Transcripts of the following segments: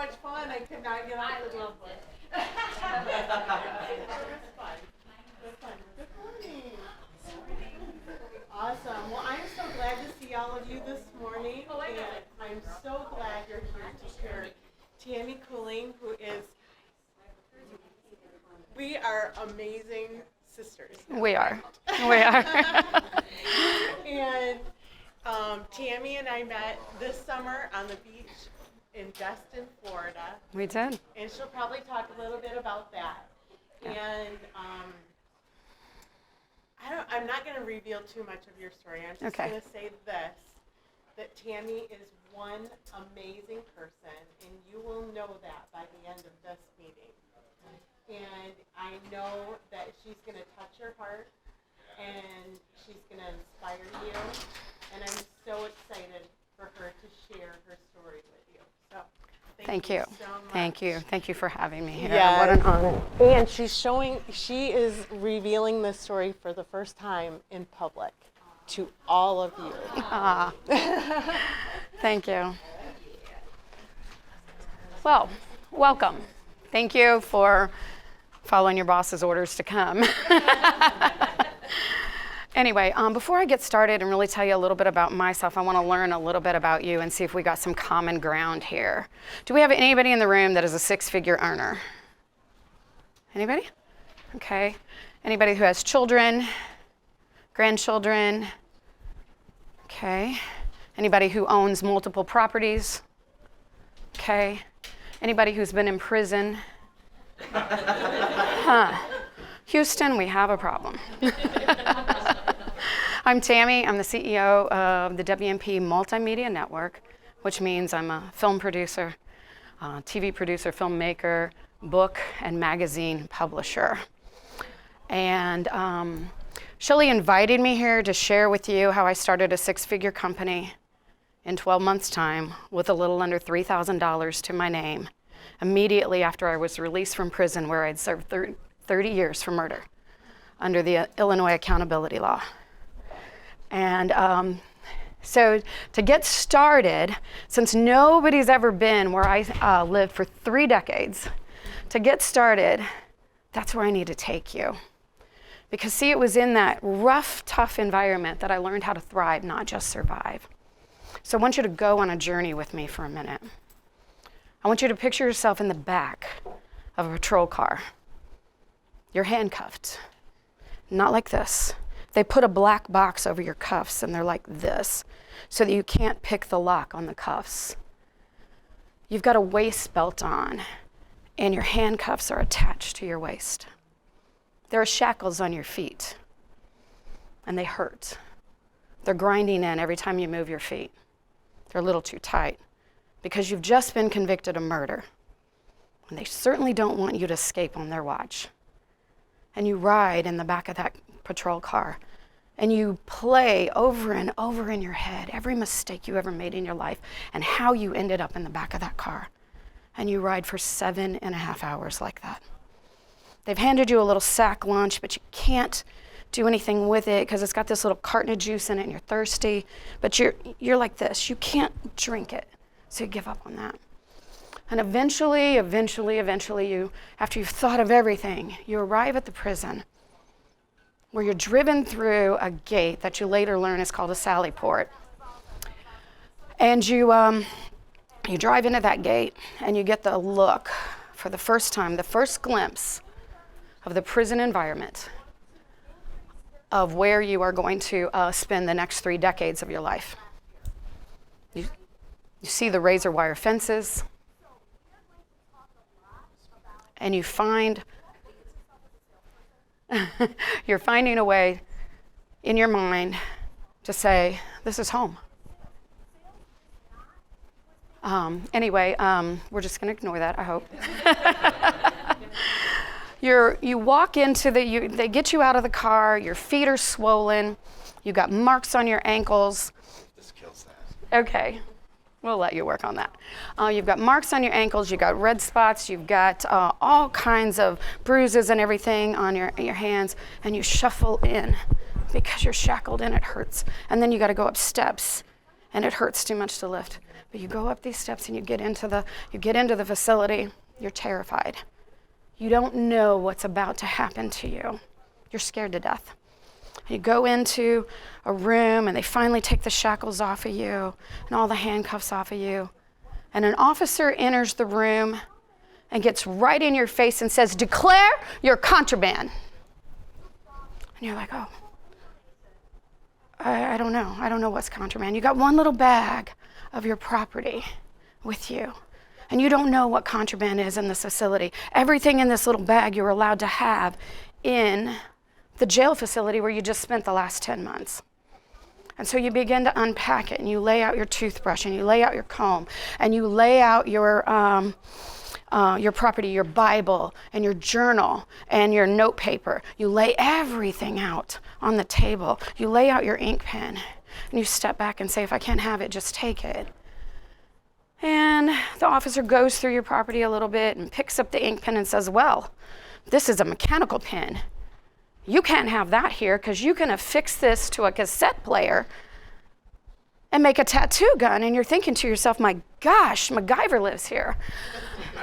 much fun, I could not get out of the room. Good morning. Awesome. Well, I'm so glad to see all of you this morning, and I'm so glad you're here to hear Tammy Koelling, who is, we are amazing sisters. We are. We are. And Tammy and I met this summer on the beach in Destin, Florida. We did. And she'll probably talk a little bit about that. Yeah. And I'm not going to reveal too much of your story. I'm just Okay. going to say this, that Tammy is one amazing person, and you will know that by the end of this meeting. And I know that she's going to touch your heart, and she's going to inspire you, and I'm so excited for her to share her story with you. So Thank you. so much. Thank you. Thank you for having me here. Yes. What an honor. And she is revealing this story for the first time in public to all of you. Ah. Thank you. Well, welcome. Thank you for following your boss's orders to come. Anyway, before I get started and really tell you a little bit about myself, I want to learn a little bit about you and see if we got some common ground here. Do we have anybody in the room that is a six-figure earner? Anybody? Okay. Anybody who has children, grandchildren? Okay. Anybody who owns multiple properties? Okay. Anybody who's been in prison? Huh. Houston, we have a problem. I'm Tammy. I'm the CEO of the WMP Multi-media Network, which means I'm a film producer, TV producer, filmmaker, book and magazine publisher. And Shelley invited me here to share with you how I started a six-figure company in 12 months' time with a little under $3,000 to my name immediately after I was released from prison, where I'd served 30 years for murder under the Illinois accountability law. And so to get started, since nobody's ever been where I lived for 3 decades, to get started, that's where I need to take you. Because see, it was in that rough, tough environment that I learned how to thrive, not just survive. So I want you to go on a journey with me for a minute. I want you to picture yourself in the back of a patrol car. You're handcuffed, not like this. They put a black box over your cuffs and they're like this, so that you can't pick the lock on the cuffs. You've got a waist belt on and your handcuffs are attached to your waist. There are shackles on your feet and they hurt. They're grinding in every time you move your feet. They're a little too tight because you've just been convicted of murder and they certainly don't want you to escape on their watch. And you ride in the back of that patrol car and you play over and over in your head every mistake you ever made in your life and how you ended up in the back of that car. And you ride for 7.5 hours like that. They've handed you a little sack lunch, but you can't do anything with it because it's got this little carton of juice in it and you're thirsty, but you're like this. You can't drink it, so you give up on that. And eventually, you, after you've thought of everything, you arrive at the prison where you're driven through a gate that you later learn is called a sally port. And you drive into that gate and you get the look for the first time, the first glimpse of the prison environment of where you are going to spend the next 3 decades of your life. You see the razor wire fences, and you find you're finding a way in your mind to say, this is home. Anyway, we're just going to ignore that, I hope. You walk into they get you out of the car, your feet are swollen, you got marks on your ankles. This kills that. Okay, we'll let you work on that. You've got marks on your ankles, you've got red spots, you've got all kinds of bruises and everything on your hands, and you shuffle in because you're shackled and it hurts. And then you got to go up steps and it hurts too much to lift. But you go up these steps and you get into the facility. You're terrified. You don't know what's about to happen to you. You're scared to death. You go into a room and they finally take the shackles off of you and all the handcuffs off of you. And an officer enters the room and gets right in your face and says, "Declare your contraband." And you're like, oh, I don't know. I don't know what's contraband. You got one little bag of your property with you. And you don't know what contraband is in this facility. Everything in this little bag you're allowed to have in the jail facility where you just spent the last 10 months. And so you begin to unpack it, and you lay out your toothbrush, and you lay out your comb, and you lay out your property, your Bible, and your journal, and your note paper. You lay everything out on the table. You lay out your ink pen, and you step back and say, "If I can't have it, just take it." And the officer goes through your property a little bit and picks up the ink pen and says, "Well, this is a mechanical pen. You can't have that here because you can affix this to a cassette player and make a tattoo gun." And you're thinking to yourself, my gosh, MacGyver lives here.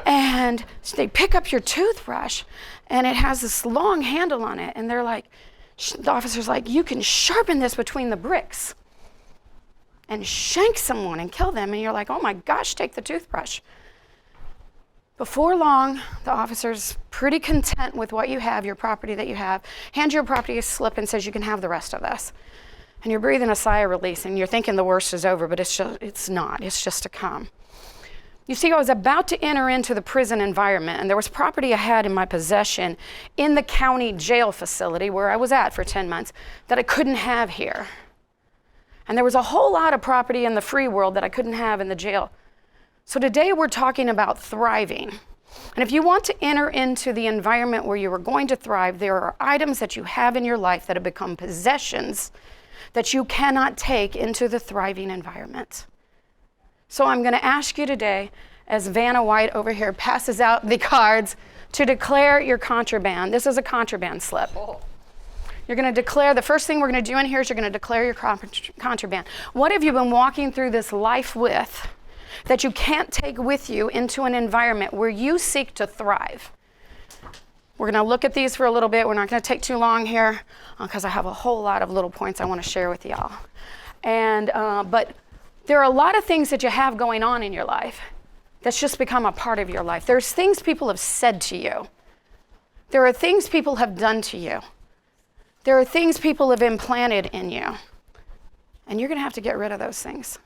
And so they pick up your toothbrush, and it has this long handle on it. And they're like, the officer's like, "You can sharpen this between the bricks and shank someone and kill them." And you're like, oh my gosh, take the toothbrush. Before long, the officer's pretty content with what you have, your property that you have, hands your property a slip and says, "You can have the rest of this." And you're breathing a sigh of release, and you're thinking the worst is over, but it's not. It's just to come. You see, I was about to enter into the prison environment, and there was property I had in my possession in the county jail facility where I was at for 10 months that I couldn't have here. And there was a whole lot of property in the free world that I couldn't have in the jail. So today we're talking about thriving. And if you want to enter into the environment where you are going to thrive, there are items that you have in your life that have become possessions that you cannot take into the thriving environment. So I'm going to ask you today, as Vanna White over here passes out the cards, to declare your contraband. This is a contraband slip. You're going to declare, the first thing we're going to do in here is you're going to declare your contraband. What have you been walking through this life with that you can't take with you into an environment where you seek to thrive? We're going to look at these for a little bit. We're not going to take too long here because I have a whole lot of little points I want to share with y'all. And but there are a lot of things that you have going on in your life that's just become a part of your life. There's things people have said to you. There are things people have done to you. There are things people have implanted in you. And you're going to have to get rid of those things.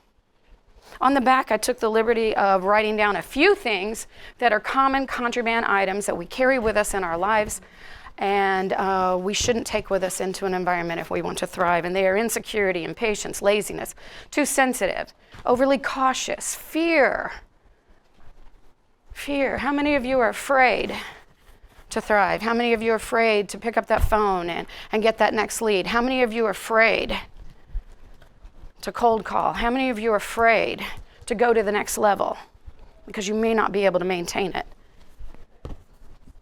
On the back, I took the liberty of writing down a few things that are common contraband items that we carry with us in our lives, and we shouldn't take with us into an environment if we want to thrive. And they are insecurity, impatience, laziness, too sensitive, overly cautious, fear. Fear. How many of you are afraid to thrive? How many of you are afraid to pick up that phone and get that next lead? How many of you are afraid to cold call? How many of you are afraid to go to the next level because you may not be able to maintain it?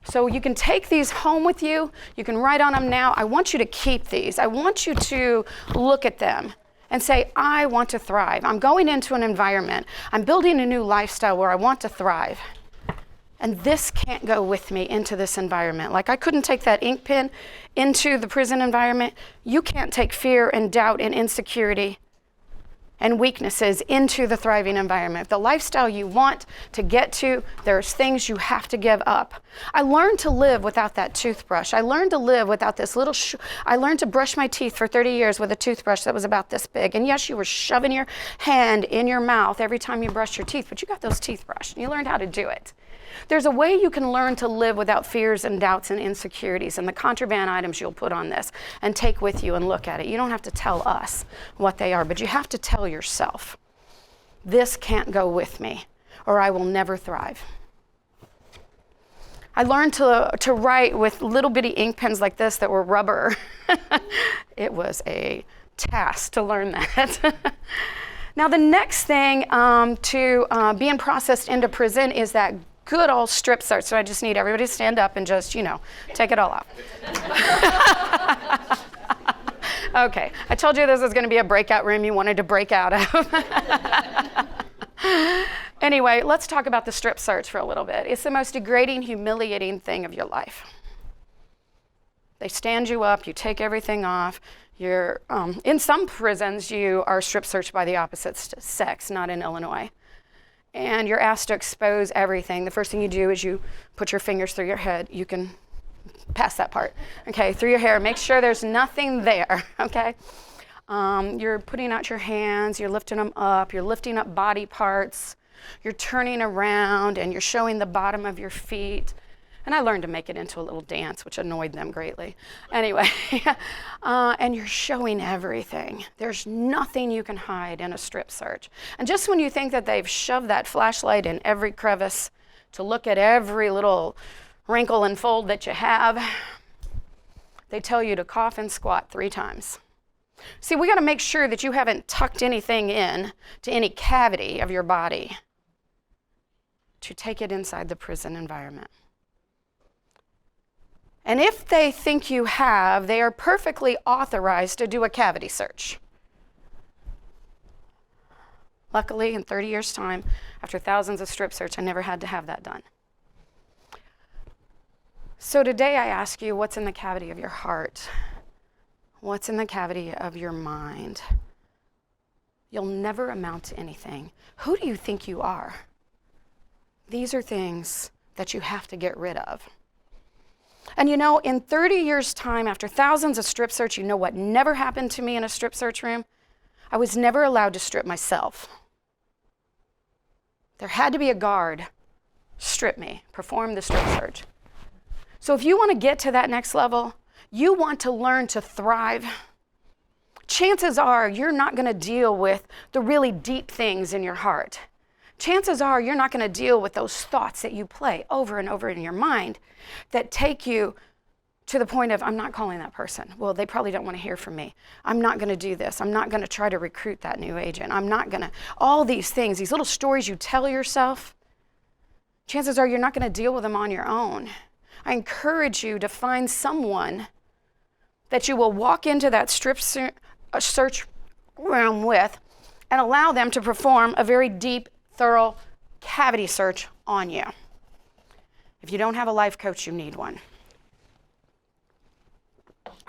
So you can take these home with you. You can write on them now. I want you to keep these. I want you to look at them and say, I want to thrive. I'm going into an environment. I'm building a new lifestyle where I want to thrive. And this can't go with me into this environment. Like I couldn't take that ink pen into the prison environment. You can't take fear and doubt and insecurity and weaknesses into the thriving environment. If the lifestyle you want to get to, there's things you have to give up. I learned to live without that toothbrush. I learned to live without this little, I learned to brush my teeth for 30 years with a toothbrush that was about this big. And yes, you were shoving your hand in your mouth every time you brushed your teeth, but you got those teeth brushed and you learned how to do it. There's a way you can learn to live without fears and doubts and insecurities and the contraband items you'll put on this and take with you and look at it. You don't have to tell us what they are, but you have to tell yourself, this can't go with me or I will never thrive. I learned to write with little bitty ink pens like this that were rubber. It was a task to learn that. Now the next thing to being processed into prison is that good old strip search. So I just need everybody to stand up and just, take it all off. Okay, I told you this was going to be a breakout room you wanted to break out of. Anyway, let's talk about the strip search for a little bit. It's the most degrading, humiliating thing of your life. They stand you up, you take everything off. You're in some prisons, you are strip searched by the opposite sex, not in Illinois. And you're asked to expose everything. The first thing you do is you put your fingers through your head. You can pass that part. Okay, through your hair. Make sure there's nothing there, okay? You're putting out your hands, you're lifting them up, you're lifting up body parts, you're turning around, and you're showing the bottom of your feet. And I learned to make it into a little dance, which annoyed them greatly. Anyway, and you're showing everything. There's nothing you can hide in a strip search. And just when you think that they've shoved that flashlight in every crevice to look at every little wrinkle and fold that you have, they tell you to cough and squat 3 times. See, we got to make sure that you haven't tucked anything in to any cavity of your body to take it inside the prison environment. And if they think you have, they are perfectly authorized to do a cavity search. Luckily, in 30 years' time, after thousands of strip search, I never had to have that done. So today I ask you, what's in the cavity of your heart? What's in the cavity of your mind? You'll never amount to anything. Who do you think you are? These are things that you have to get rid of. And you know, in 30 years' time, after thousands of strip search, you know what never happened to me in a strip search room? I was never allowed to strip myself. There had to be a guard strip me, perform the strip search. So if you want to get to that next level, you want to learn to thrive, chances are you're not going to deal with the really deep things in your heart. Chances are you're not going to deal with those thoughts that you play over and over in your mind that take you to the point of, I'm not calling that person. Well, they probably don't want to hear from me. I'm not going to do this. I'm not going to try to recruit that new agent. I'm not going to, all these things, these little stories you tell yourself, chances are you're not going to deal with them on your own. I encourage you to find someone that you will walk into that strip search room with and allow them to perform a very deep, thorough cavity search on you. If you don't have a life coach, you need one.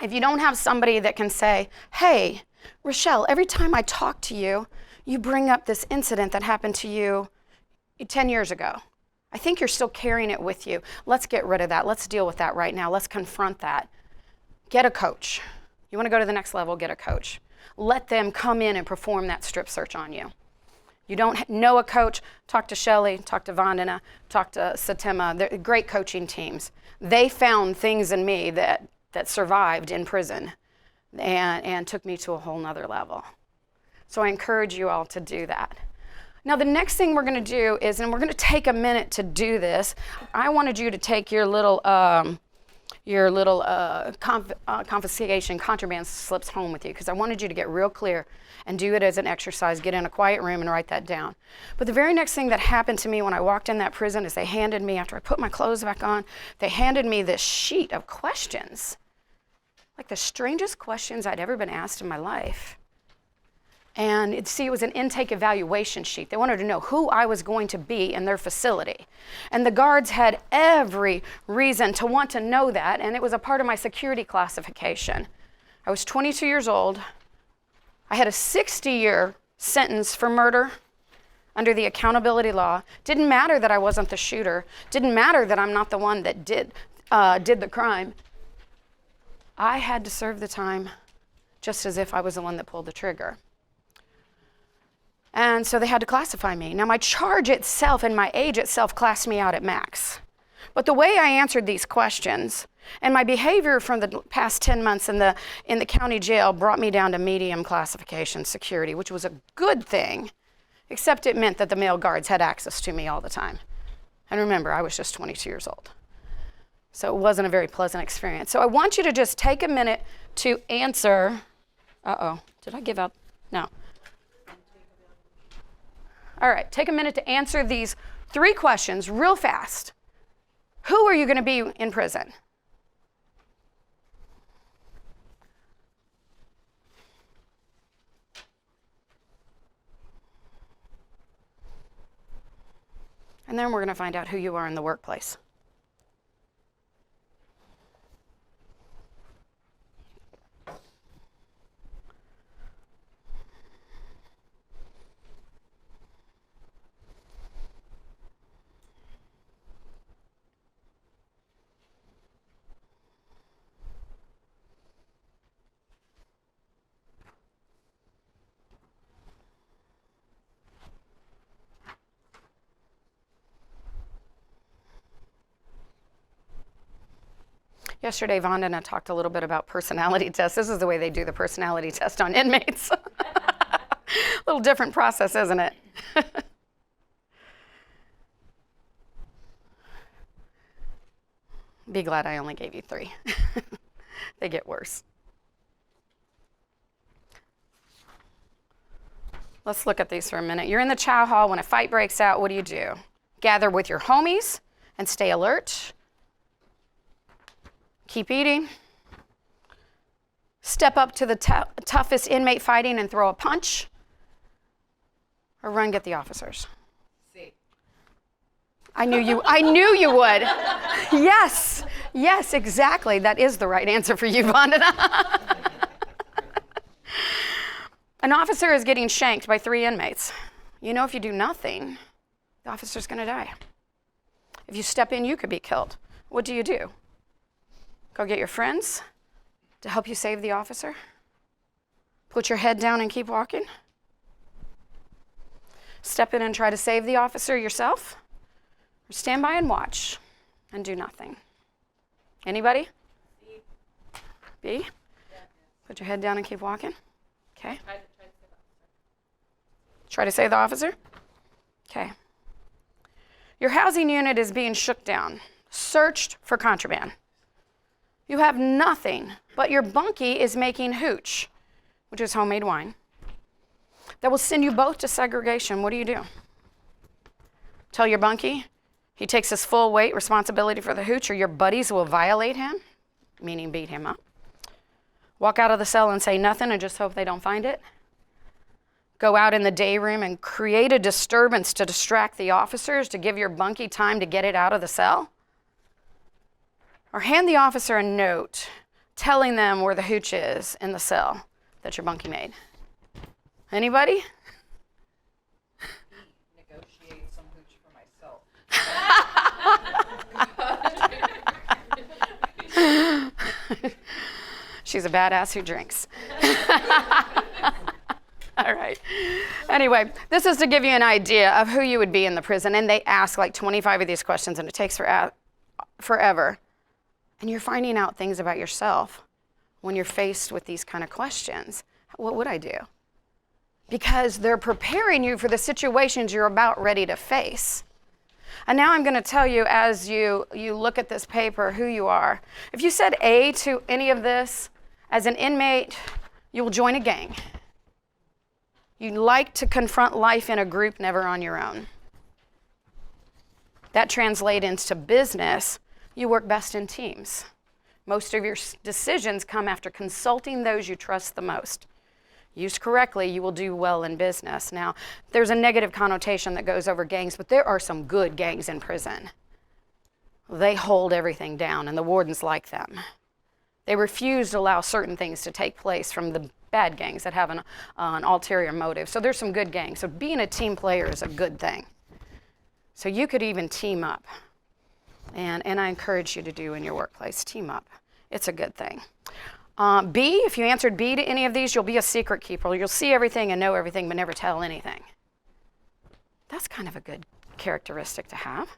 If you don't have somebody that can say, hey, Rochelle, every time I talk to you, you bring up this incident that happened to you 10 years ago. I think you're still carrying it with you. Let's get rid of that. Let's deal with that right now. Let's confront that. Get a coach. You want to go to the next level, get a coach. Let them come in and perform that strip search on you. You don't know a coach, talk to Shelley, talk to Vandana, talk to Satima. They're great coaching teams. They found things in me that survived in prison and took me to a whole nother level. So I encourage you all to do that. Now the next thing we're going to do is, and we're going to take a minute to do this, I wanted you to take your little confiscation contraband slips home with you, because I wanted you to get real clear and do it as an exercise. Get in a quiet room and write that down. But the very next thing that happened to me when I walked in that prison is they handed me, after I put my clothes back on, they handed me this sheet of questions, like the strangest questions I'd ever been asked in my life. And it was an intake evaluation sheet. They wanted to know who I was going to be in their facility. And the guards had every reason to want to know that, and it was a part of my security classification. I was 22 years old. I had a 60-year sentence for murder under the accountability law. Didn't matter that I wasn't the shooter. Didn't matter that I'm not the one that did the crime. I had to serve the time just as if I was the one that pulled the trigger. And so they had to classify me. Now my charge itself and my age itself classed me out at max. But the way I answered these questions and my behavior from the past 10 months in the county jail brought me down to medium classification security, which was a good thing, except it meant that the male guards had access to me all the time. And remember, I was just 22 years old. So it wasn't a very pleasant experience. So I want you to just take a minute to answer. Did I give up? No. All right, take a minute to answer these 3 questions real fast. Who are you going to be in prison? And then we're going to find out who you are in the workplace. Yesterday, Vonda and I talked a little bit about personality tests. This is the way they do the personality test on inmates. A little different process, isn't it? Be glad I only gave you 3. They get worse. Let's look at these for a minute. You're in the chow hall. When a fight breaks out, what do? Gather with your homies and stay alert. Keep eating. Step up to the toughest inmate fighting and throw a punch. Or run get the officers. C. I knew you would. Yes, exactly. That is the right answer for you, Vandana. An officer is getting shanked by 3 inmates. You know if you do nothing, the officer's going to die. If you step in, you could be killed. What do? Go get your friends to help you save the officer? Put your head down and keep walking? Step in and try to save the officer yourself? Or stand by and watch and do nothing? Anybody? C. B? Yeah. Put your head down and keep walking? Okay. Try to save the officer? Okay. Your housing unit is being shook down, searched for contraband. You have nothing, but your bunkie is making hooch, which is homemade wine, that will send you both to segregation. What do? Tell your bunkie he takes his full weight responsibility for the hooch, or your buddies will violate him, meaning beat him up. Walk out of the cell and say nothing and just hope they don't find it. Go out in the day room and create a disturbance to distract the officers to give your bunkie time to get it out of the cell. Or hand the officer a note telling them where the hooch is in the cell that your bunkie made. Anybody? Negotiate some hooch for myself. She's a badass who drinks. All right. Anyway, this is to give you an idea of who you would be in the prison. And they ask like 25 of these questions, and it takes forever. And you're finding out things about yourself when you're faced with these kind of questions. What would I do? Because they're preparing you for the situations you're about ready to face. And now I'm going to tell you, as you look at this paper, who you are. If you said A to any of this, as an inmate, you will join a gang. You like to confront life in a group, never on your own. That translates into business. You work best in teams. Most of your decisions come after consulting those you trust the most. Used correctly, you will do well in business. Now, there's a negative connotation that goes over gangs, but there are some good gangs in prison. They hold everything down, and the wardens like them. They refuse to allow certain things to take place from the bad gangs that have an ulterior motive. So there's some good gangs. So being a team player is a good thing. So you could even team up. And I encourage you to do in your workplace, team up. It's a good thing. B, if you answered B to any of these, you'll be a secret keeper. You'll see everything and know everything, but never tell anything. That's kind of a good characteristic to have.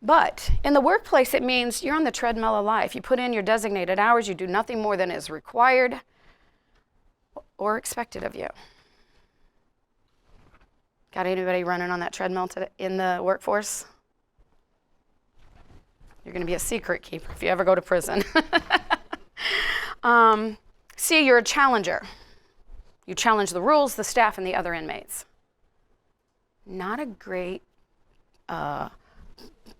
But in the workplace, it means you're on the treadmill of life. You put in your designated hours. You do nothing more than is required or expected of you. Got anybody running on that treadmill in the workforce? You're going to be a secret keeper if you ever go to prison. C, you're a challenger. You challenge the rules, the staff, and the other inmates. Not a great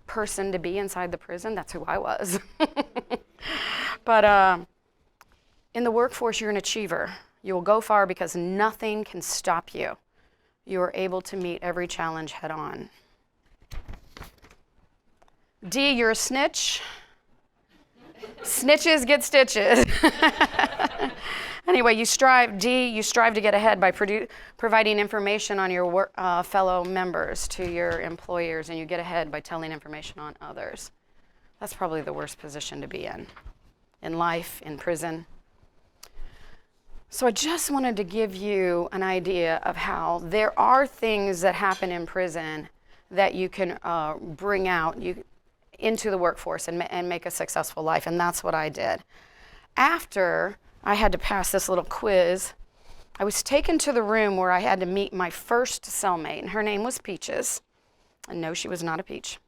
person to be inside the prison. That's who I was. But in the workforce, you're an achiever. You will go far because nothing can stop you. you are able to meet every challenge head on. D, you're a snitch. Snitches get stitches. Anyway, you strive to get ahead by providing information on your fellow members to your employers, and you get ahead by telling information on others. That's probably the worst position to be in life, in prison. So I just wanted to give you an idea of how there are things that happen in prison that you can bring out into the workforce and make a successful life, and that's what I did. After I had to pass this little quiz, I was taken to the room where I had to meet my first cellmate, and her name was Peaches. And no, she was not a peach.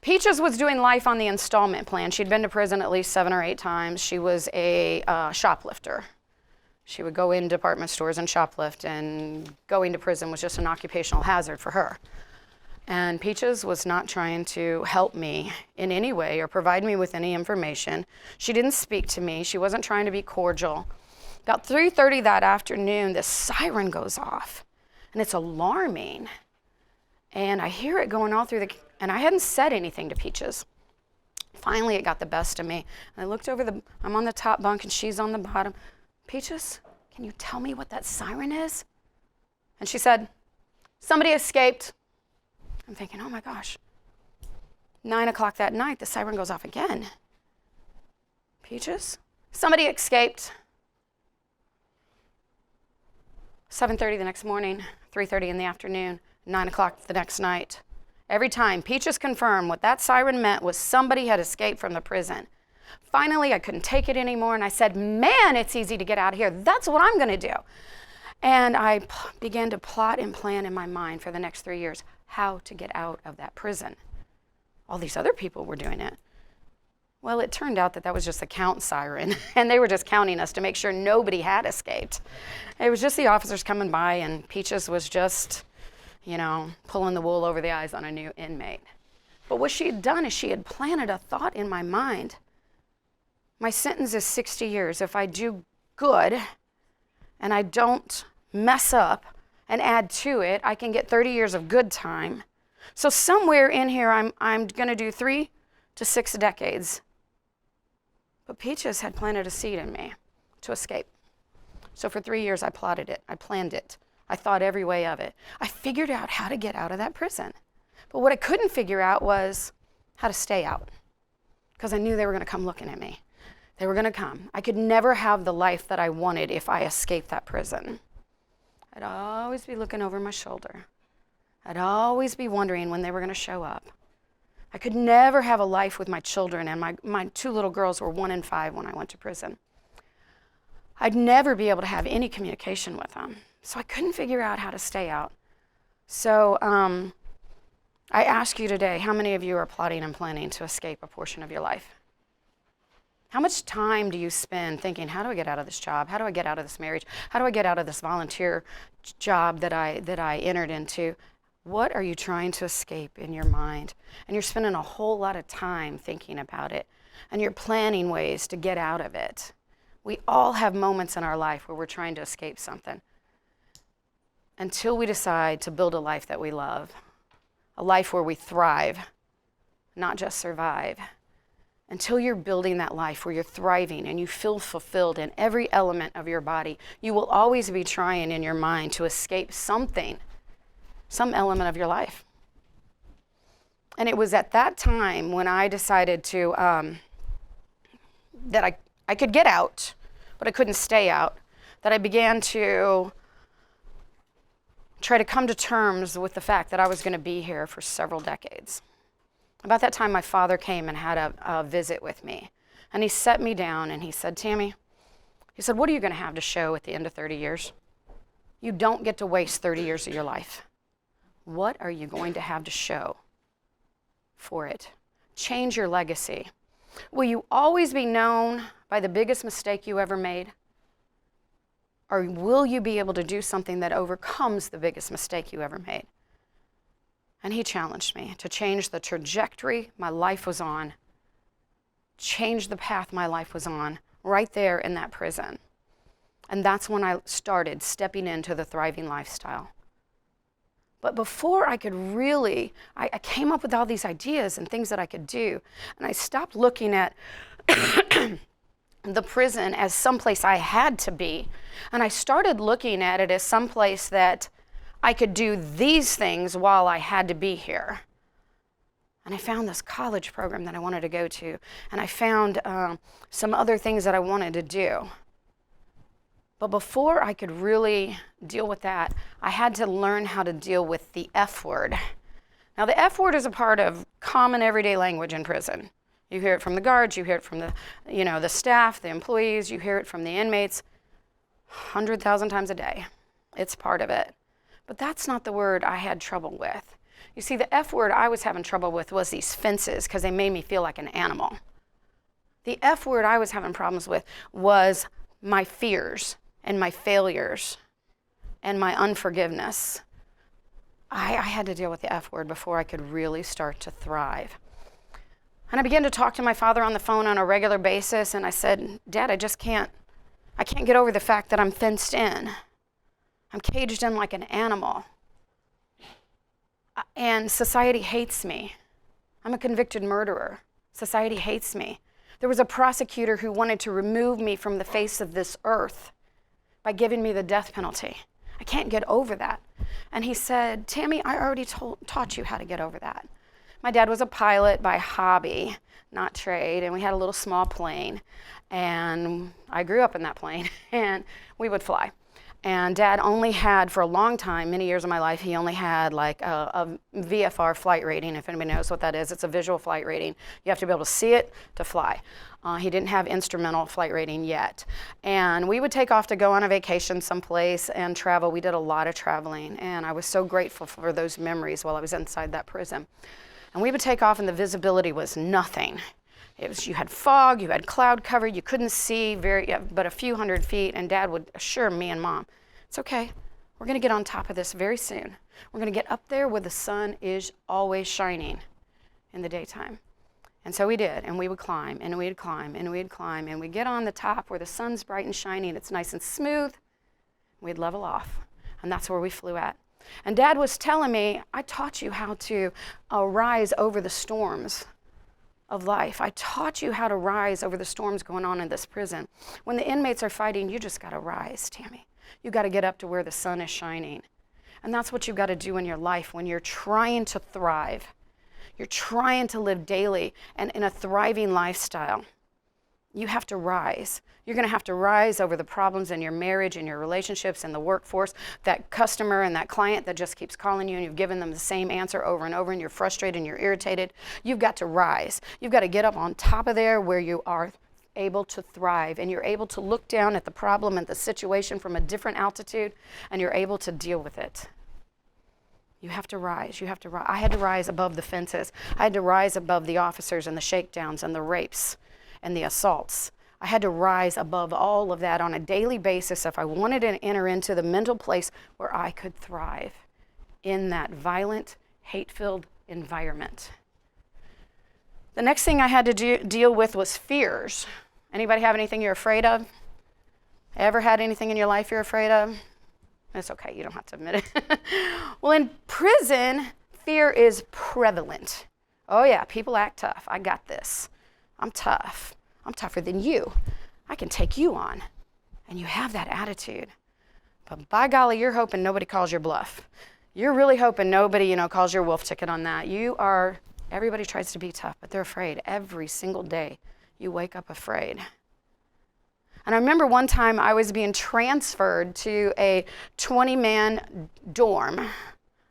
Peaches was doing life on the installment plan. She'd been to prison at least 7 or 8 times. She was a shoplifter. She would go in department stores and shoplift, and going to prison was just an occupational hazard for her. And Peaches was not trying to help me in any way or provide me with any information. She didn't speak to me. She wasn't trying to be cordial. About 3:30 that afternoon, this siren goes off, and it's alarming. And I hear it going all through and I hadn't said anything to Peaches. Finally, it got the best of me. And I looked over I'm on the top bunk and she's on the bottom. Peaches, can you tell me what that siren is? And she said, somebody escaped. I'm thinking, oh my gosh. 9 o'clock that night, the siren goes off again. Peaches, somebody escaped. 7:30 the next morning, 3:30 in the afternoon, 9 o'clock the next night. Every time, Peaches confirmed what that siren meant was somebody had escaped from the prison. Finally, I couldn't take it anymore, and I said, man, it's easy to get out of here. That's what I'm going to do. And I began to plot and plan in my mind for the next 3 years how to get out of that prison. All these other people were doing it. Well, it turned out that was just the count siren, and they were just counting us to make sure nobody had escaped. It was just the officers coming by, and Peaches was just, pulling the wool over the eyes on a new inmate. But what she had done is she had planted a thought in my mind. My sentence is 60 years. If I do good and I don't mess up and add to it, I can get 30 years of good time. So somewhere in here, I'm going to do 3 to 6 decades. But Peaches had planted a seed in me to escape. So for 3 years, I plotted it. I planned it. I thought every way of it. I figured out how to get out of that prison. But what I couldn't figure out was how to stay out, because I knew they were going to come looking at me. They were going to come. I could never have the life that I wanted if I escaped that prison. I'd always be looking over my shoulder. I'd always be wondering when they were going to show up. I could never have a life with my children, and my 2 little girls were 1 and 5 when I went to prison. I'd never be able to have any communication with them. So I couldn't figure out how to stay out. So I ask you today, how many of you are plotting and planning to escape a portion of your life? How much time do you spend thinking, how do I get out of this job? How do I get out of this marriage? How do I get out of this volunteer job that I entered into? What are you trying to escape in your mind? And you're spending a whole lot of time thinking about it, and you're planning ways to get out of it. We all have moments in our life where we're trying to escape something, until we decide to build a life that we love, a life where we thrive, not just survive. Until you're building that life where you're thriving and you feel fulfilled in every element of your body, you will always be trying in your mind to escape something, some element of your life. And it was at that time when I decided to, that I could get out, but I couldn't stay out, that I began to try to come to terms with the fact that I was going to be here for several decades. About that time, my father came and had a visit with me. And he set me down and he said, Tammy, he said, what are you going to have to show at the end of 30 years? You don't get to waste 30 years of your life. What are you going to have to show for it? Change your legacy. Will you always be known by the biggest mistake you ever made? Or will you be able to do something that overcomes the biggest mistake you ever made? And he challenged me to change the trajectory my life was on, change the path my life was on, right there in that prison. And that's when I started stepping into the thriving lifestyle. But before I could really, I came up with all these ideas and things that I could do. And I stopped looking at the prison as someplace I had to be. And I started looking at it as someplace that I could do these things while I had to be here. And I found this college program that I wanted to go to. And I found some other things that I wanted to do. But before I could really deal with that, I had to learn how to deal with the F word. Now, the F word is a part of common everyday language in prison. You hear it from the guards, you hear it from the staff, the employees, you hear it from the inmates 100,000 times a day. It's part of it. But that's not the word I had trouble with. You see, the F word I was having trouble with was these fences because they made me feel like an animal. The F word I was having problems with was my fears and my failures and my unforgiveness. I had to deal with the F word before I could really start to thrive. And I began to talk to my father on the phone on a regular basis, and I said, Dad, I can't get over the fact that I'm fenced in. I'm caged in like an animal. And society hates me. I'm a convicted murderer. Society hates me. There was a prosecutor who wanted to remove me from the face of this earth by giving me the death penalty. I can't get over that. And he said, Tammy, I already taught you how to get over that. My dad was a pilot by hobby, not trade, and we had a little small plane. And I grew up in that plane, and we would fly. And Dad only had, for a long time, many years of my life, he only had like a VFR flight rating. If anybody knows what that is, it's a visual flight rating. You have to be able to see it to fly. He didn't have instrumental flight rating yet. And we would take off to go on a vacation someplace and travel. We did a lot of traveling, and I was so grateful for those memories while I was inside that prison. And we would take off, and the visibility was nothing. You had fog, you had cloud cover, you couldn't see but a few hundred feet, and Dad would assure me and Mom, it's okay, we're gonna get on top of this very soon. We're gonna get up there where the sun is always shining in the daytime. And so we did, and we would climb, and we'd climb, and we'd climb, and we'd get on the top where the sun's bright and shining, it's nice and smooth, we'd level off, and that's where we flew at. And Dad was telling me, I taught you how to rise over the storms of life. I taught you how to rise over the storms going on in this prison. When the inmates are fighting, you just gotta rise, Tammy. You gotta get up to where the sun is shining. And that's what you gotta do in your life when you're trying to thrive. You're trying to live daily and in a thriving lifestyle. You have to rise. You're gonna have to rise over the problems in your marriage and your relationships and the workforce, that customer and that client that just keeps calling you and you've given them the same answer over and over and you're frustrated and you're irritated. You've got to rise. You've got to get up on top of there where you are able to thrive and you're able to look down at the problem and the situation from a different altitude and you're able to deal with it. You have to rise. You have to rise. I had to rise above the fences. I had to rise above the officers and the shakedowns and the rapes and the assaults. I had to rise above all of that on a daily basis if I wanted to enter into the mental place where I could thrive in that violent, hate-filled environment. The next thing I had to deal with was fears. Anybody have anything you're afraid of? Ever had anything in your life you're afraid of? It's okay, you don't have to admit it. Well, in prison, fear is prevalent. Oh yeah, people act tough. I got this. I'm tough. I'm tougher than you. I can take you on. And you have that attitude. But by golly, you're hoping nobody calls your bluff. You're really hoping nobody, calls your wolf ticket on that. Everybody tries to be tough, but they're afraid. Every single day, you wake up afraid. And I remember one time I was being transferred to a 20-man dorm.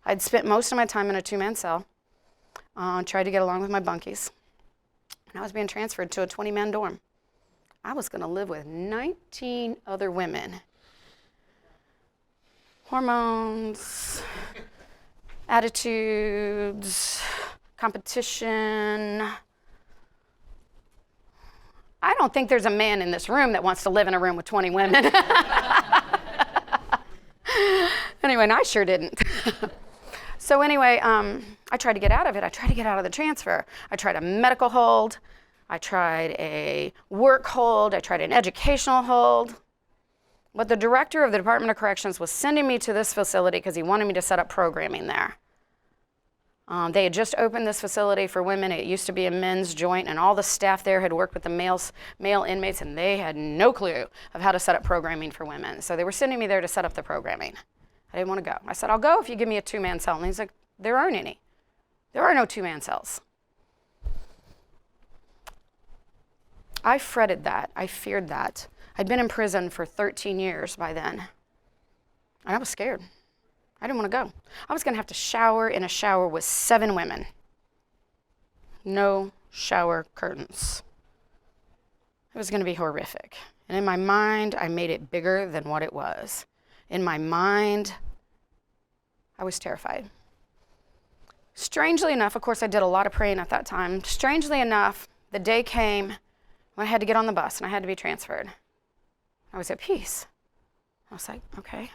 I'd spent most of my time in a 2-man cell, tried to get along with my bunkies. And I was being transferred to a 20-man dorm. I was going to live with 19 other women. Hormones, attitudes, competition. I don't think there's a man in this room that wants to live in a room with 20 women. Anyway, and I sure didn't. So anyway, I tried to get out of it. I tried to get out of the transfer. I tried a medical hold. I tried a work hold. I tried an educational hold. But the director of the Department of Corrections was sending me to this facility because he wanted me to set up programming there. They had just opened this facility for women. It used to be a men's joint, and all the staff there had worked with the male inmates, and they had no clue of how to set up programming for women. So they were sending me there to set up the programming. I didn't want to go. I said, I'll go if you give me a 2-man cell. And he's like, there aren't any. There are no 2-man cells. I fretted that. I feared that. I'd been in prison for 13 years by then, and I was scared. I didn't want to go. I was going to have to shower in a shower with 7 women. No shower curtains. It was going to be horrific. And in my mind, I made it bigger than what it was. In my mind, I was terrified. Strangely enough, of course, I did a lot of praying at that time. Strangely enough, the day came when I had to get on the bus and I had to be transferred. I was at peace. I was like, okay.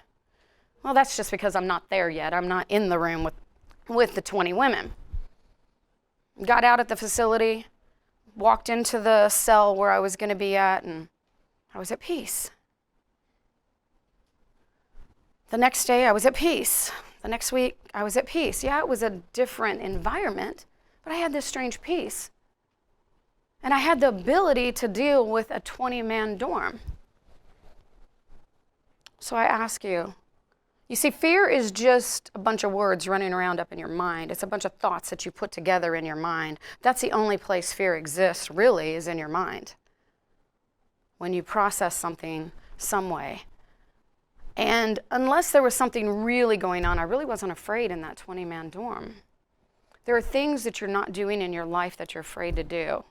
Well, that's just because I'm not there yet. I'm not in the room with the 20 women. Got out at the facility, walked into the cell where I was going to be at, and I was at peace. The next day, I was at peace. The next week, I was at peace. Yeah, it was a different environment, but I had this strange peace. And I had the ability to deal with a 20-man dorm. So I ask you, you see, fear is just a bunch of words running around up in your mind. It's a bunch of thoughts that you put together in your mind. That's the only place fear exists, really, is in your mind. When you process something some way. And unless there was something really going on, I really wasn't afraid in that 20-man dorm. There are things that you're not doing in your life that you're afraid to do.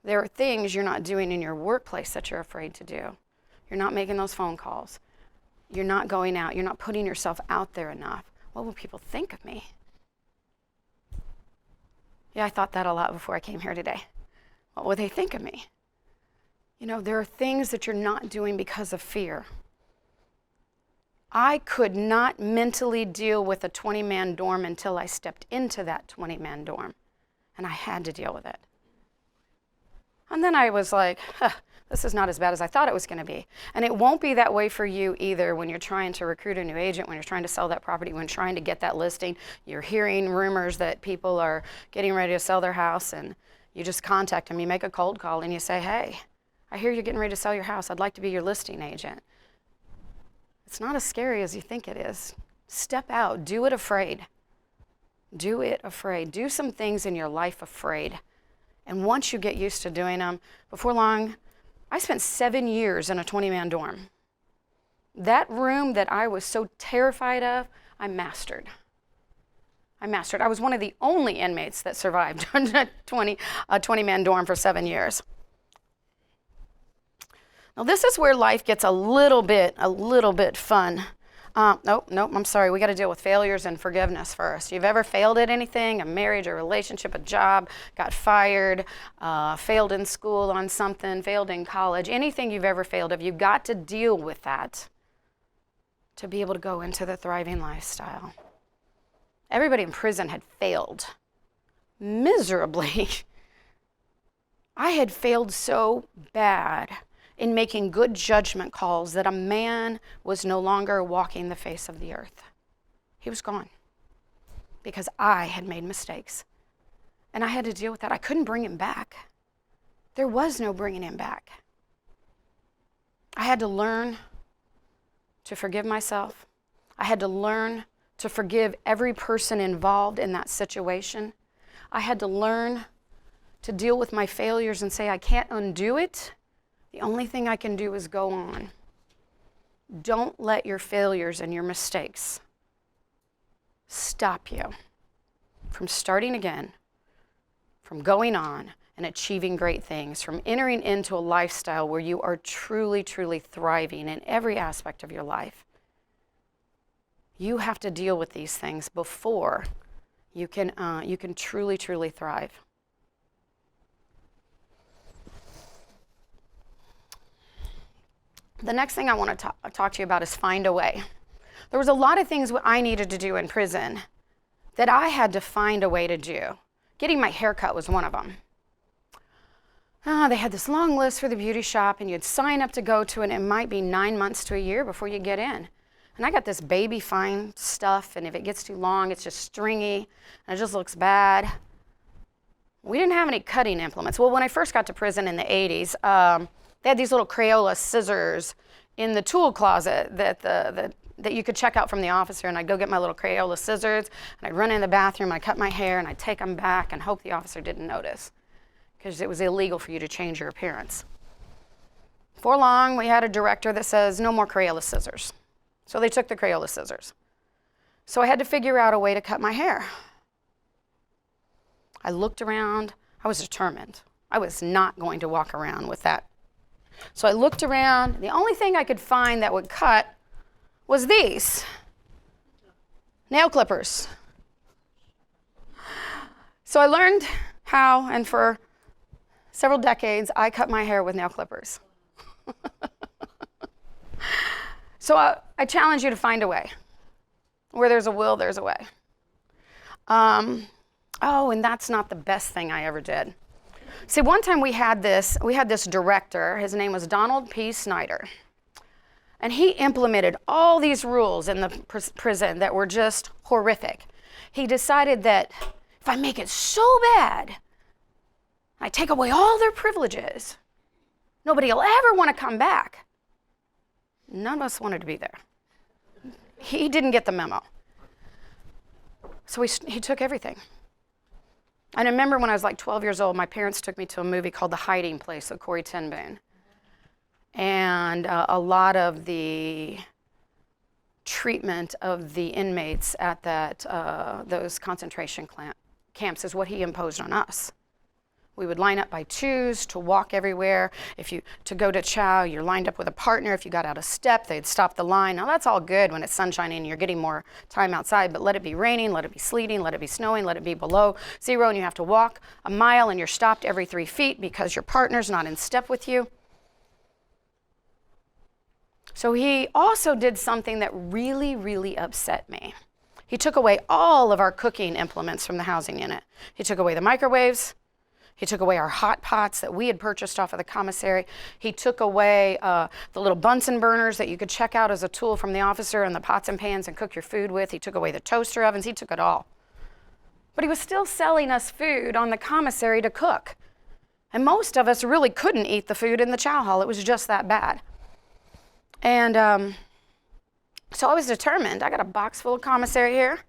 There are things you're not doing in your workplace that you're afraid to do. You're not making those phone calls. You're not going out. You're not putting yourself out there enough. What will people think of me? Yeah, I thought that a lot before I came here today. What will they think of me? You know, there are things that you're not doing because of fear. I could not mentally deal with a 20-man dorm until I stepped into that 20-man dorm, and I had to deal with it. And then I was like, this is not as bad as I thought it was going to be. And it won't be that way for you either when you're trying to recruit a new agent, when you're trying to sell that property, when you're trying to get that listing. You're hearing rumors that people are getting ready to sell their house, and you just contact them. You make a cold call, and you say, hey, I hear you're getting ready to sell your house. I'd like to be your listing agent. It's not as scary as you think it is. Step out. Do it afraid. Do it afraid. Do some things in your life afraid. And once you get used to doing them, before long, I spent 7 years in a 20-man dorm. That room that I was so terrified of, I mastered. I was one of the only inmates that survived a 20-man dorm for 7 years. Now this is where life gets a little bit fun. Nope, I'm sorry. We got to deal with failures and forgiveness first. You've ever failed at anything? A marriage, a relationship, a job, got fired, failed in school on something, failed in college, anything you've ever failed of, you've got to deal with that to be able to go into the thriving lifestyle. Everybody in prison had failed miserably. I had failed so bad in making good judgment calls that a man was no longer walking the face of the earth. He was gone because I had made mistakes. And I had to deal with that. I couldn't bring him back. There was no bringing him back. I had to learn to forgive myself. I had to learn to forgive every person involved in that situation. I had to learn to deal with my failures and say, I can't undo it. The only thing I can do is go on. Don't let your failures and your mistakes stop you from starting again, from going on and achieving great things, from entering into a lifestyle where you are truly, truly thriving in every aspect of your life. You have to deal with these things before you can truly, truly thrive. The next thing I want to talk to you about is find a way. There was a lot of things I needed to do in prison that I had to find a way to do. Getting my hair cut was one of them. They had this long list for the beauty shop, and you'd sign up to go to it, and it might be 9 months to a year before you get in. And I got this baby fine stuff, and if it gets too long, it's just stringy, and it just looks bad. We didn't have any cutting implements. Well, when I first got to prison in the 80s, they had these little Crayola scissors in the tool closet that you could check out from the officer, and I'd go get my little Crayola scissors, and I'd run in the bathroom, I'd cut my hair, and I'd take them back and hope the officer didn't notice, because it was illegal for you to change your appearance. Before long, we had a director that says, no more Crayola scissors. So they took the Crayola scissors. So I had to figure out a way to cut my hair. I looked around. I was determined. I was not going to walk around with that. So I looked around. The only thing I could find that would cut was these nail clippers. So I learned how, and for several decades, I cut my hair with nail clippers. So I challenge you to find a way. Where there's a will, there's a way. Oh, and that's not the best thing I ever did. See, one time we had this director, his name was Donald P. Snyder, and he implemented all these rules in the prison that were just horrific. He decided that if I make it so bad, I take away all their privileges, nobody will ever want to come back. None of us wanted to be there. He didn't get the memo. So he took everything. I remember when I was like 12 years old, my parents took me to a movie called The Hiding Place with Corrie ten Boom. And a lot of the treatment of the inmates at those concentration camps is what he imposed on us. We would line up by twos to walk everywhere. To go to chow, you're lined up with a partner. If you got out of step, they'd stop the line. Now that's all good when it's sunshiny and you're getting more time outside, but let it be raining, let it be sleeting, let it be snowing, let it be below zero, and you have to walk a mile and you're stopped every 3 feet because your partner's not in step with you. So he also did something that really, really upset me. He took away all of our cooking implements from the housing unit. He took away the microwaves. He took away our hot pots that we had purchased off of the commissary. He took away the little Bunsen burners that you could check out as a tool from the officer, and the pots and pans and cook your food with. He took away the toaster ovens. He took it all. But he was still selling us food on the commissary to cook. And most of us really couldn't eat the food in the chow hall. It was just that bad. And so I was determined. I got a box full of commissary here.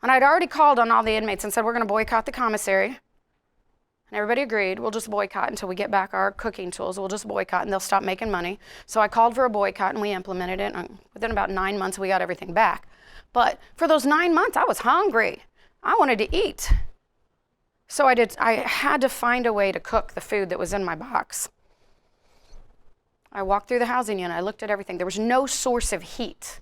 And I'd already called on all the inmates and said, we're going to boycott the commissary. And everybody agreed, we'll just boycott until we get back our cooking tools. We'll just boycott and they'll stop making money. So I called for a boycott and we implemented it. And within about 9 months, we got everything back. But for those 9 months, I was hungry. I wanted to eat. So I had to find a way to cook the food that was in my box. I walked through the housing unit. I looked at everything. There was no source of heat,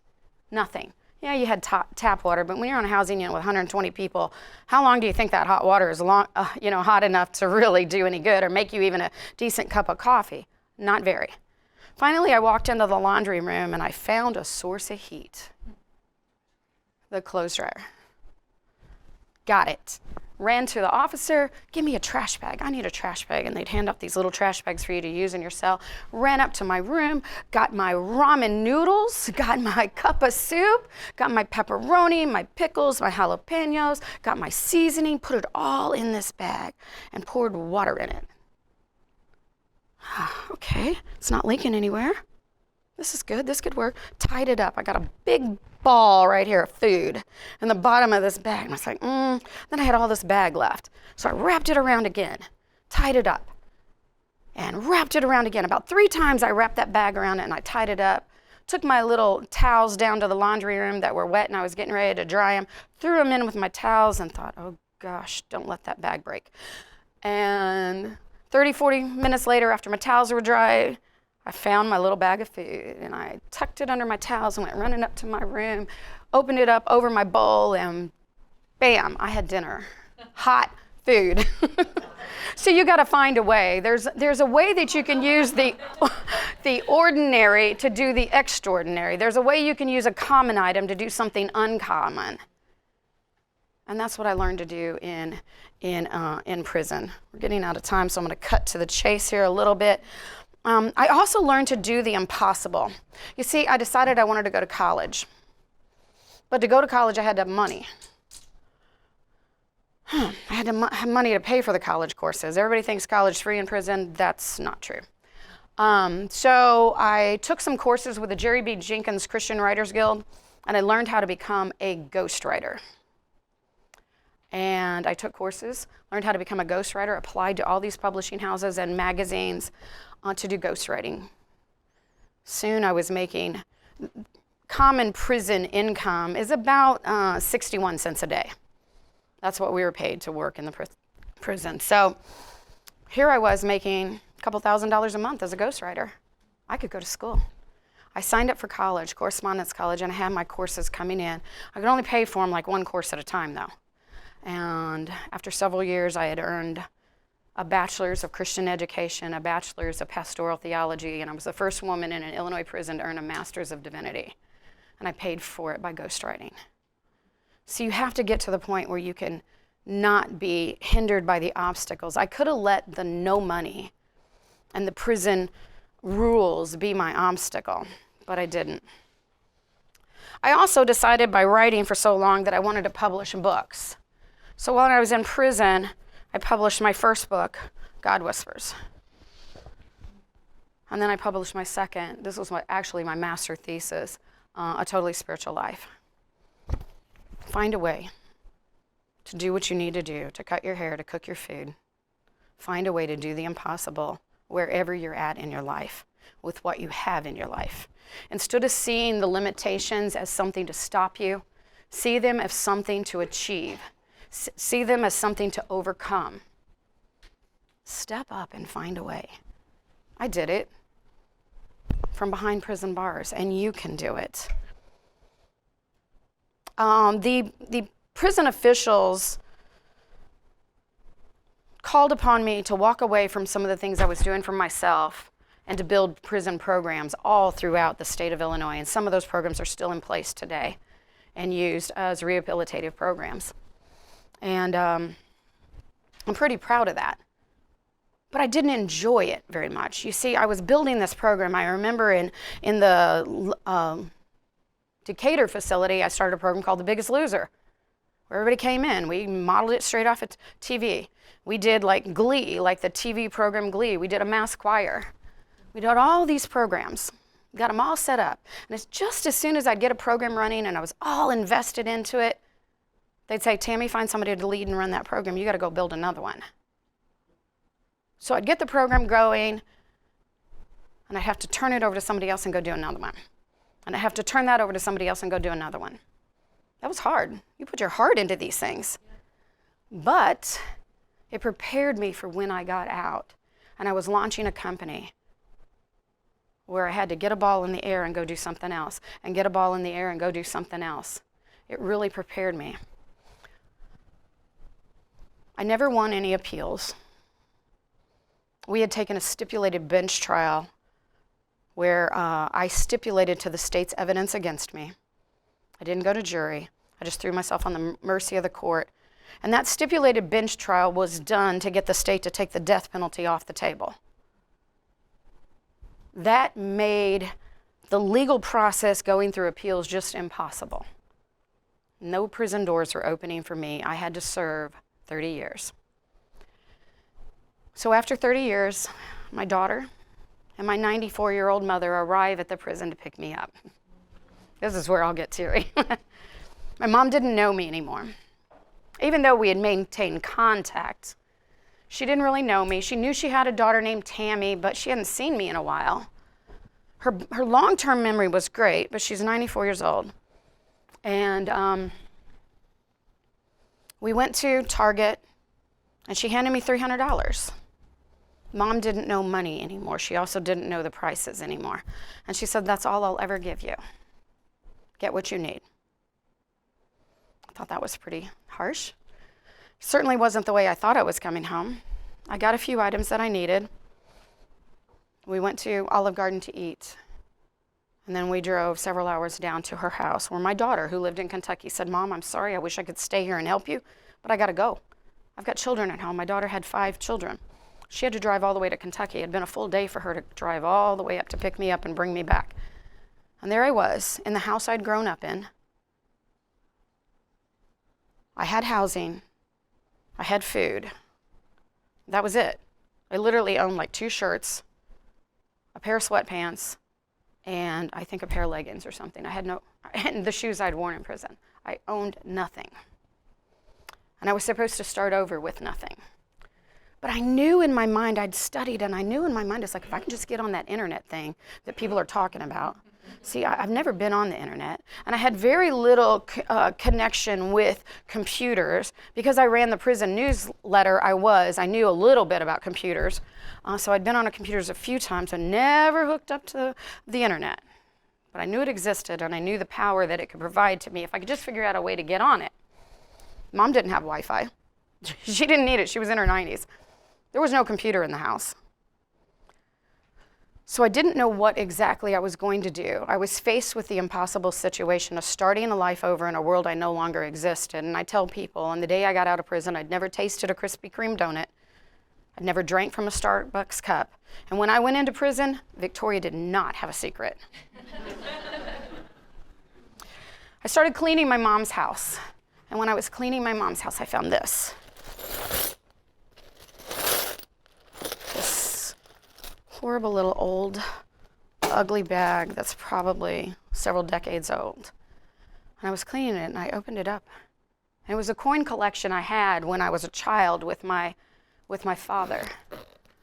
nothing. Yeah, you had tap water, but when you're on a housing unit with 120 people, how long do you think that hot water is hot enough to really do any good or make you even a decent cup of coffee? Not very. Finally, I walked into the laundry room and I found a source of heat. The clothes dryer. Got it. Ran to the officer, give me a trash bag. I need a trash bag. And they'd hand out these little trash bags for you to use in your cell. Ran up to my room, got my ramen noodles, got my cup of soup, got my pepperoni, my pickles, my jalapenos, got my seasoning, put it all in this bag and poured water in it. Okay, it's not leaking anywhere. This is good, this could work. Tied it up. I got a big ball right here of food in the bottom of this bag. And I was like, Then I had all this bag left. So I wrapped it around again, tied it up, and wrapped it around again. About 3 times I wrapped that bag around it and I tied it up. Took my little towels down to the laundry room that were wet and I was getting ready to dry them. Threw them in with my towels and thought, oh gosh, don't let that bag break. And 30, 40 minutes later, after my towels were dry, I found my little bag of food and I tucked it under my towels and went running up to my room, opened it up over my bowl, and bam, I had dinner. Hot food. So you got to find a way. There's a way that you can use the ordinary to do the extraordinary. There's a way you can use a common item to do something uncommon. And that's what I learned to do in prison. We're getting out of time, so I'm going to cut to the chase here a little bit. I also learned to do the impossible. You see, I decided I wanted to go to college. But to go to college, I had to have money. I had to have money to pay for the college courses. Everybody thinks college is free in prison. That's not true. So I took some courses with the Jerry B. Jenkins Christian Writers Guild, and I learned how to become a ghostwriter. And I took courses, learned how to become a ghostwriter, applied to all these publishing houses and magazines to do ghostwriting. Soon I was making, common prison income is about 61 cents a day. That's what we were paid to work in the prison. So here I was making a couple $1,000s a month as a ghostwriter. I could go to school. I signed up for college, correspondence college, and I had my courses coming in. I could only pay for them like one course at a time though. And after several years, I had earned a bachelor's of Christian education, a bachelor's of pastoral theology, and I was the first woman in an Illinois prison to earn a master's of divinity. And I paid for it by ghostwriting. So you have to get to the point where you can not be hindered by the obstacles. I could have let the no money and the prison rules be my obstacle, but I didn't. I also decided by writing for so long that I wanted to publish books. So while I was in prison, I published my first book, God Whispers. And then I published my second. This was actually my master thesis, A Totally Spiritual Life. Find a way to do what you need to do, to cut your hair, to cook your food. Find a way to do the impossible wherever you're at in your life, with what you have in your life. Instead of seeing the limitations as something to stop you, see them as something to achieve. See them as something to overcome. Step up and find a way. I did it from behind prison bars, and you can do it. The prison officials called upon me to walk away from some of the things I was doing for myself and to build prison programs all throughout the state of Illinois. And some of those programs are still in place today and used as rehabilitative programs. And I'm pretty proud of that. But I didn't enjoy it very much. You see, I was building this program. I remember in the Decatur facility, I started a program called The Biggest Loser, where everybody came in. We modeled it straight off of TV. We did like Glee, like the TV program Glee. We did a mass choir. We did all these programs. Got them all set up. And it's just as soon as I'd get a program running and I was all invested into it, they'd say, Tammy, find somebody to lead and run that program. You got to go build another one. So I'd get the program going, and I'd have to turn it over to somebody else and go do another one. And I'd have to turn that over to somebody else and go do another one. That was hard. You put your heart into these things. But it prepared me for when I got out, and I was launching a company where I had to get a ball in the air and go do something else, and get a ball in the air and go do something else. It really prepared me. I never won any appeals. We had taken a stipulated bench trial where I stipulated to the state's evidence against me. I didn't go to jury. I just threw myself on the mercy of the court. And that stipulated bench trial was done to get the state to take the death penalty off the table. That made the legal process going through appeals just impossible. No prison doors were opening for me. I had to serve 30 years. So after 30 years, my daughter and my 94-year-old mother arrive at the prison to pick me up. This is where I'll get teary. My mom didn't know me anymore. Even though we had maintained contact, she didn't really know me. She knew she had a daughter named Tammy, but she hadn't seen me in a while. Her long-term memory was great, but she's 94 years old. And we went to Target, and she handed me $300. Mom didn't know money anymore. She also didn't know the prices anymore. And she said, that's all I'll ever give you. Get what you need. I thought that was pretty harsh. Certainly wasn't the way I thought I was coming home. I got a few items that I needed. We went to Olive Garden to eat. And then we drove several hours down to her house where my daughter, who lived in Kentucky, said, "Mom, I'm sorry, I wish I could stay here and help you, but I gotta go. I've got children at home." My daughter had 5 children. She had to drive all the way to Kentucky. It had been a full day for her to drive all the way up to pick me up and bring me back. And there I was in the house I'd grown up in. I had housing. I had food. That was it. I literally owned like 2 shirts, a pair of sweatpants, and I think a pair of leggings or something. I had and the shoes I'd worn in prison. I owned nothing. And I was supposed to start over with nothing. But I knew in my mind, I'd studied, and I knew in my mind, it's like, if I can just get on that internet thing that people are talking about. See, I've never been on the internet, and I had very little connection with computers. Because I ran the prison newsletter, I knew a little bit about computers. So I'd been on computers a few times and never hooked up to the internet. But I knew it existed, and I knew the power that it could provide to me if I could just figure out a way to get on it. Mom didn't have Wi-Fi. She didn't need it. She was in her 90s. There was no computer in the house. So I didn't know what exactly I was going to do. I was faced with the impossible situation of starting a life over in a world I no longer existed. And I tell people, on the day I got out of prison, I'd never tasted a Krispy Kreme donut. I'd never drank from a Starbucks cup. And when I went into prison, Victoria did not have a secret. I started cleaning my mom's house. And when I was cleaning my mom's house, I found this. Horrible little old, ugly bag that's probably several decades old. And I was cleaning it, and I opened it up. And it was a coin collection I had when I was a child with my father.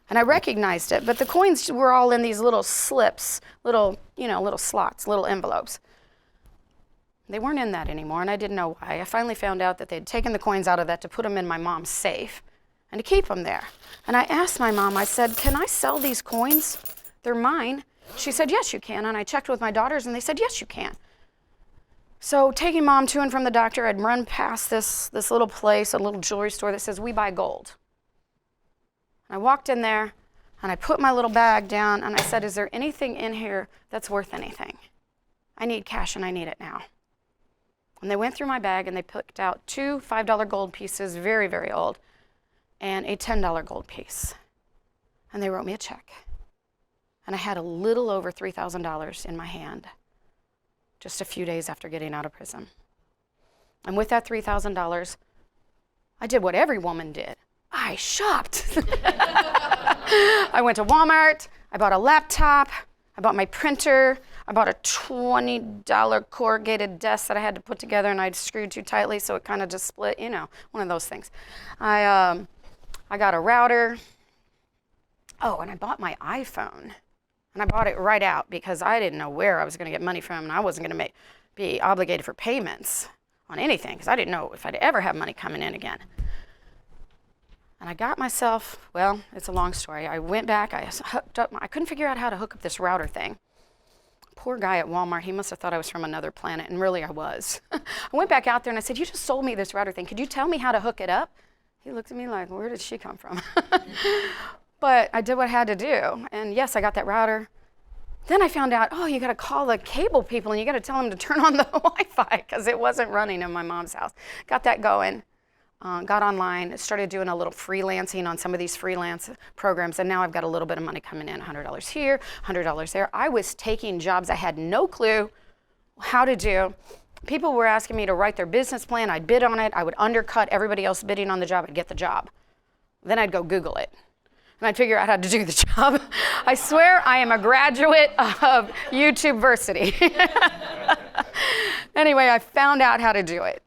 And I recognized it, but the coins were all in these little slips, little slots, little envelopes. They weren't in that anymore, and I didn't know why. I finally found out that they'd taken the coins out of that to put them in my mom's safe and to keep them there. And I asked my mom, I said, "Can I sell these coins? They're mine." She said, "Yes, you can." And I checked with my daughters, and they said, "Yes, you can." So taking Mom to and from the doctor, I'd run past this little place, a little jewelry store that says, "We buy gold." And I walked in there, and I put my little bag down, and I said, "Is there anything in here that's worth anything? I need cash, and I need it now." And they went through my bag, and they picked out 2 $5 gold pieces, very, very old, and a $10 gold piece. And they wrote me a check. And I had a little over $3,000 in my hand just a few days after getting out of prison. And with that $3,000, I did what every woman did. I shopped. I went to Walmart, I bought a laptop, I bought my printer, I bought a $20 corrugated desk that I had to put together, and I'd screwed too tightly so it kind of just split, one of those things. I got a router. Oh, and I bought my iPhone. And I bought it right out because I didn't know where I was going to get money from, and I wasn't going to be obligated for payments on anything because I didn't know if I'd ever have money coming in again. And I got myself, well, it's a long story. I went back, I hooked up, I couldn't figure out how to hook up this router thing. Poor guy at Walmart, he must have thought I was from another planet, and really I was. I went back out there and I said, "You just sold me this router thing. Could you tell me how to hook it up?" He looked at me like, where did she come from? But I did what I had to do. And yes, I got that router. Then I found out, you got to call the cable people and you got to tell them to turn on the Wi-Fi because it wasn't running in my mom's house. Got that going. Got online, started doing a little freelancing on some of these freelance programs, and now I've got a little bit of money coming in, $100 here, $100 there. I was taking jobs I had no clue how to do. People were asking me to write their business plan. I'd bid on it. I would undercut everybody else bidding on the job. I'd get the job. Then I'd go Google it, and I'd figure out how to do the job. I swear I am a graduate of YouTubeversity. Anyway, I found out how to do it.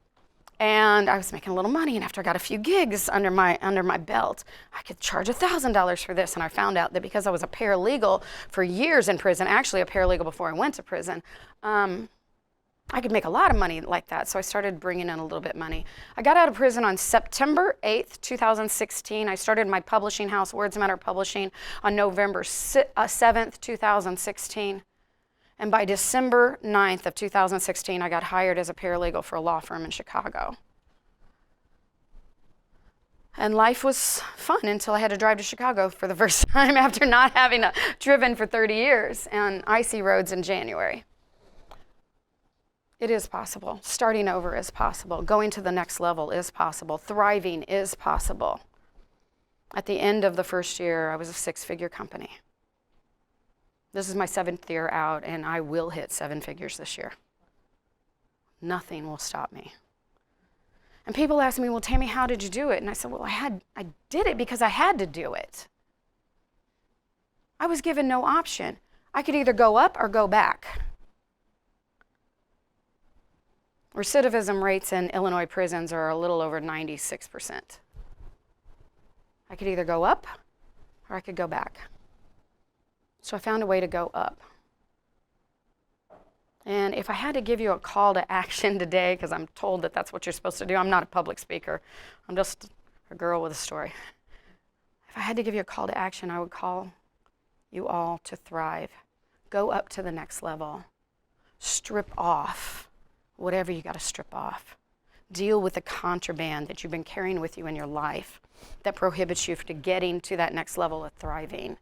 And I was making a little money, and after I got a few gigs under my belt, I could charge $1,000 for this. And I found out that because I was a paralegal for years in prison, actually a paralegal before I went to prison, I could make a lot of money like that. So I started bringing in a little bit of money. I got out of prison on September 8th, 2016. I started my publishing house, Words Matter Publishing, on November 7th, 2016. And by December 9th of 2016, I got hired as a paralegal for a law firm in Chicago. And life was fun until I had to drive to Chicago for the first time after not having driven for 30 years on icy roads in January. It is possible. Starting over is possible. Going to the next level is possible. Thriving is possible. At the end of the first year, I was a 6-figure company. This is my 7th year out, and I will hit 7 figures this year. Nothing will stop me. And people ask me, well, Tammy, how did you do it? And I said, well, I did it because I had to do it. I was given no option. I could either go up or go back. Recidivism rates in Illinois prisons are a little over 96%. I could either go up or I could go back. So I found a way to go up. And if I had to give you a call to action today, because I'm told that that's what you're supposed to do, I'm not a public speaker. I'm just a girl with a story. If I had to give you a call to action, I would call you all to thrive. Go up to the next level. Strip off whatever you got to strip off. Deal with the contraband that you've been carrying with you in your life that prohibits you from getting to that next level of thriving.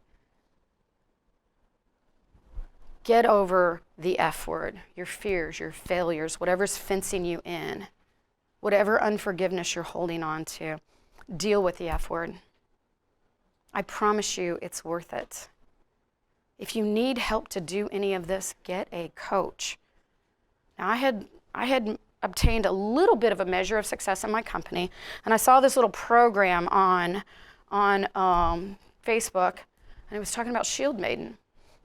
Get over the F word, your fears, your failures, whatever's fencing you in, whatever unforgiveness you're holding on to. Deal with the F word. I promise you it's worth it. If you need help to do any of this, get a coach. Now, I had obtained a little bit of a measure of success in my company, and I saw this little program on Facebook, and it was talking about Shield Maiden.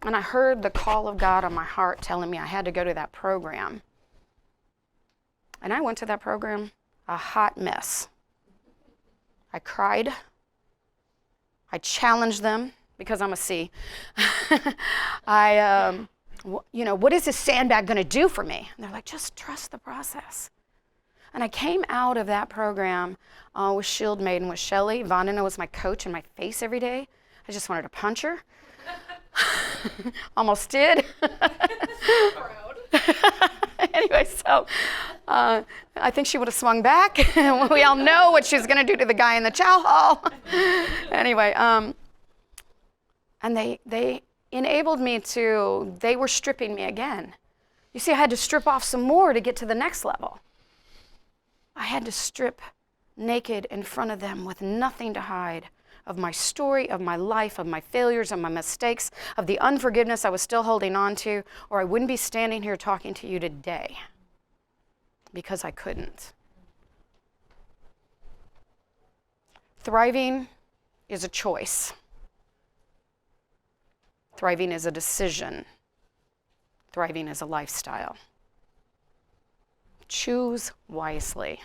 And I heard the call of God on my heart telling me I had to go to that program. And I went to that program a hot mess. I cried. I challenged them because I'm a C. What is this sandbag going to do for me? And they're like, just trust the process. And I came out of that program with Shield Maiden with Shelly. Vandana was my coach in my face every day. I just wanted to punch her. Almost did. Proud. Anyway, so I think she would have swung back. We all know what she was going to do to the guy in the chow hall. Anyway, and they enabled me to, they were stripping me again. You see, I had to strip off some more to get to the next level. I had to strip naked in front of them with nothing to hide of my story, of my life, of my failures, of my mistakes, of the unforgiveness I was still holding on to, or I wouldn't be standing here talking to you today because I couldn't. Thriving is a choice. Thriving is a decision. Thriving is a lifestyle. Choose wisely.